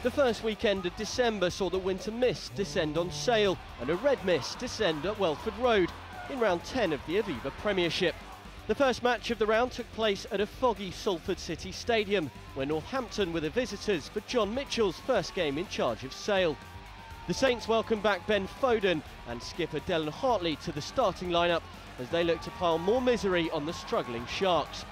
The first weekend of December saw the winter mist descend on Sale and a red mist descend at Welford Road in round 10 of the Aviva Premiership. The first match of the round took place at a foggy Salford City Stadium, where Northampton were the visitors for John Mitchell's first game in charge of Sale. The Saints welcomed back Ben Foden and skipper Dylan Hartley to the starting lineup as they look to pile more misery on the struggling Sharks.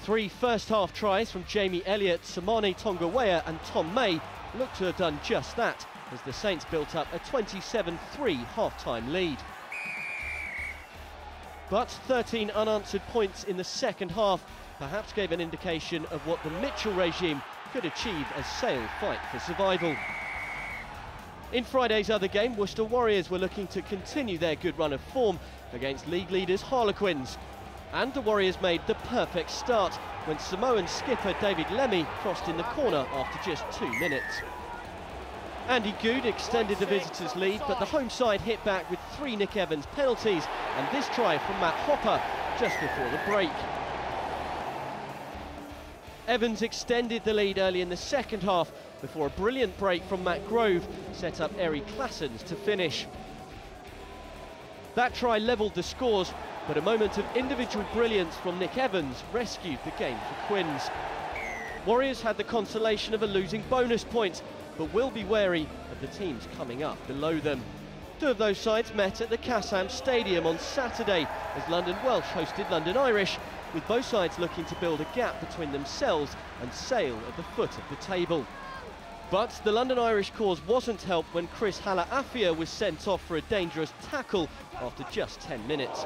3 first-half tries from Jamie Elliott, Samani Tongaweya and Tom May looked to have done just that as the Saints built up a 27-3 half-time lead. But 13 unanswered points in the second half perhaps gave an indication of what the Mitchell regime could achieve as Sale fight for survival. In Friday's other game, Worcester Warriors were looking to continue their good run of form against league leaders Harlequins. And the Warriors made the perfect start when Samoan skipper David Lemmy crossed in the corner after just 2 minutes. Andy Good extended the visitors' lead, but the home side hit back with 3 Nick Evans penalties and this try from Matt Hopper just before the break. Evans extended the lead early in the second half before a brilliant break from Matt Grove set up Eric Claessens to finish. That try levelled the scores, but a moment of individual brilliance from Nick Evans rescued the game for Quins. Warriors had the consolation of a losing bonus point, but will be wary of the teams coming up below them. 2 of those sides met at the Cassam Stadium on Saturday as London Welsh hosted London Irish, with both sides looking to build a gap between themselves and Sale at the foot of the table. But the London Irish cause wasn't helped when Chris Halaafia was sent off for a dangerous tackle after just 10 minutes.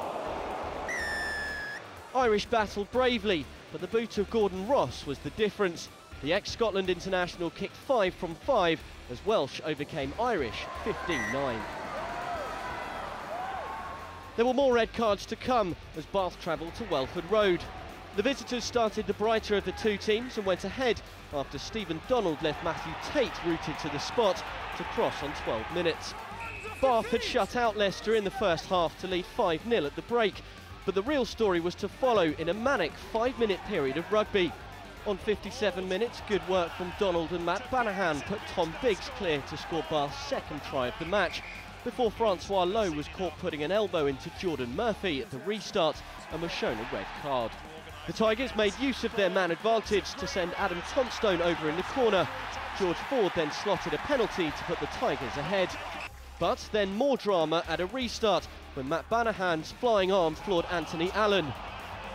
Irish battled bravely, but the boot of Gordon Ross was the difference. The ex-Scotland international kicked 5 from 5 as Welsh overcame Irish 15-9. There were more red cards to come as Bath travelled to Welford Road. The visitors started the brighter of the 2 teams and went ahead after Stephen Donald left Matthew Tate rooted to the spot to cross on 12 minutes. Bath had shut out Leicester in the first half to lead 5-0 at the break, but the real story was to follow in a manic 5-minute period of rugby. On 57 minutes, good work from Donald and Matt Banahan put Tom Biggs clear to score Bath's second try of the match, before Francois Lowe was caught putting an elbow into Jordan Murphy at the restart and was shown a red card. The Tigers made use of their man advantage to send Adam Tonstone over in the corner. George Ford then slotted a penalty to put the Tigers ahead. But then more drama at a restart when Matt Banahan's flying arm floored Anthony Allen.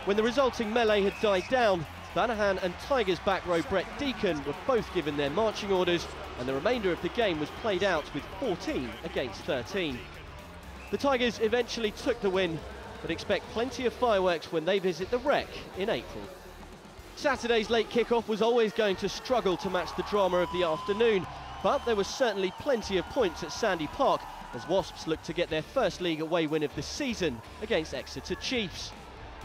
When the resulting melee had died down, Banahan and Tigers back row Brett Deacon were both given their marching orders, and the remainder of the game was played out with 14 against 13. The Tigers eventually took the win, but expect plenty of fireworks when they visit the Rec in April. Saturday's late kick-off was always going to struggle to match the drama of the afternoon, but there was certainly plenty of points at Sandy Park as Wasps looked to get their first league away win of the season against Exeter Chiefs.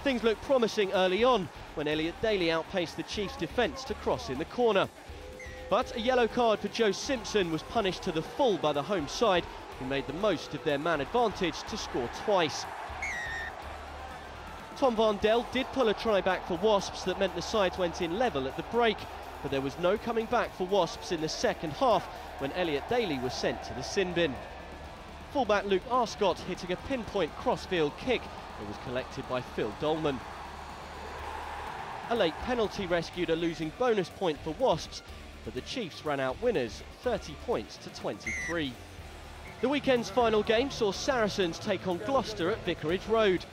Things looked promising early on when Elliot Daly outpaced the Chiefs' defence to cross in the corner. But a yellow card for Joe Simpson was punished to the full by the home side, who made the most of their man advantage to score twice. Tom Varndell did pull a try back for Wasps that meant the sides went in level at the break, but there was no coming back for Wasps in the second half when Elliot Daly was sent to the sin bin. Fullback Luke Arscott hitting a pinpoint crossfield kick that was collected by Phil Dolman. A late penalty rescued a losing bonus point for Wasps, but the Chiefs ran out winners 30 points to 23. The weekend's final game saw Saracens take on Gloucester at Vicarage Road.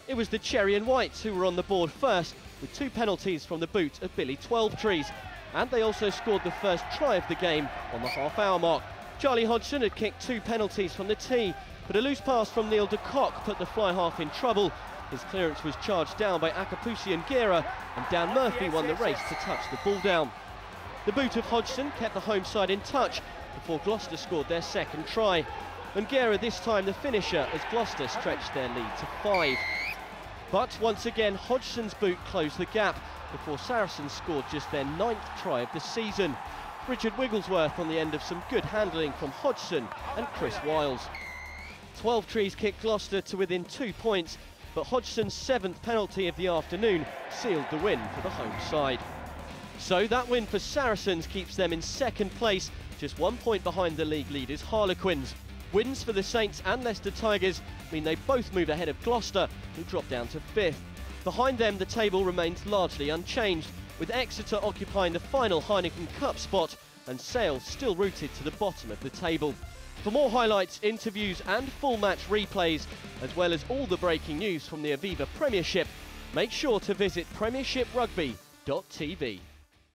It was the Cherry and Whites who were on the board first, with 2 penalties from the boot of Billy Twelvetrees, and they also scored the first try of the game on the half-hour mark. Charlie Hodgson had kicked 2 penalties from the tee, but a loose pass from Neil de Kock put the fly half in trouble. His clearance was charged down by Akapusi and Gira, and Dan Murphy won the race to touch the ball down. The boot of Hodgson kept the home side in touch before Gloucester scored their second try, and Gira this time the finisher as Gloucester stretched their lead to 5. But once again, Hodgson's boot closed the gap before Saracens scored just their 9th try of the season. Richard Wigglesworth on the end of some good handling from Hodgson and Chris Wiles. Twelvetrees kicked Gloucester to within 2 points, but Hodgson's 7th penalty of the afternoon sealed the win for the home side. So that win for Saracens keeps them in second place, just 1 point behind the league leaders Harlequins. Wins for the Saints and Leicester Tigers mean they both move ahead of Gloucester, who drop down to 5th. Behind them, the table remains largely unchanged, with Exeter occupying the final Heineken Cup spot and Sale still rooted to the bottom of the table. For more highlights, interviews and full match replays, as well as all the breaking news from the Aviva Premiership, make sure to visit premiershiprugby.tv.